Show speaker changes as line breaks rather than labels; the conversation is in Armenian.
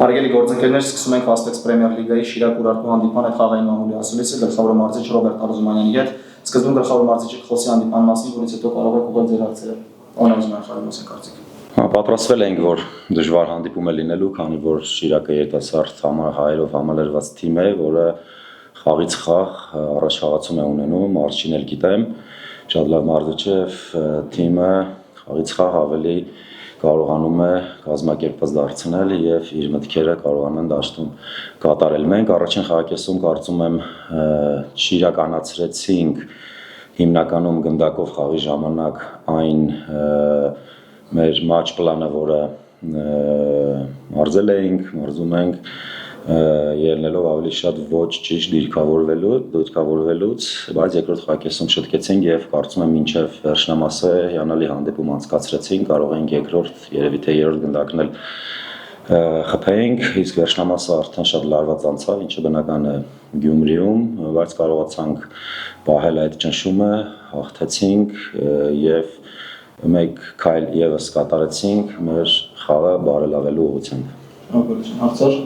Հարգելի գործընկերներ, սկսում ենք Fast Premier League-ի Շիրակ Ուրարտու հանդիպման այդ խաղային մամուլի ասուլիսը գլխավոր մարզիչ Ռոբերտ Արզումանյանի հետ։ Սկզբում գլխավոր մարզիչի խոսի հանդիպման մասին, որից հետո կարող եք ուղղել ձեր հարցերը։ Օնոզման խաղի կարծիք։
Պատրաստվել ենք, որ դժվար հանդիպում է լինելու, քանի որ Շիրակը երիտասարդ հայերով համալրված թիմ է, որը խաղից խաղ առաջխաղացում է ունենում, մարզչին էլ գիտեմ, շատ լավ մարզիչ է, թիմը խաղից խաղ ավելի կարողանում է կազմակերպված դարձնել եւ իր մտքերը կարողանում են դաշտում կատարել։ Մենք առաջին խաղակեսում կարծում եմ չիրականացրեցինք հիմնականում գնդակով խաղի ժամանակ այն մեր մաչ պլանը, որը մարզում ենք ելնելով ավելի շատ ոչ ճիշտ դիրքավորվելուց, բայց երկրորդ խաղակեսում շտկեցինք եւ կարծում եմ մինչեւ վերջնամասը հիանալի հանդիպում անցկացրեցինք, կարող ենք երկրորդ, երևի թե երրորդ գնդակն էլ խփեինք, իսկ վերջնամասը արդեն շատ լարված անցավ, ինչը բնական է Գյումրիում, բայց կարողացանք պահել այդ ճնշումը, հաղթեցինք եւ մեկ քայլ եւս կատարեցինք մեր խաղը բարելավելու ուղղությամբ։
Շնորհակալություն։ Հարցեր։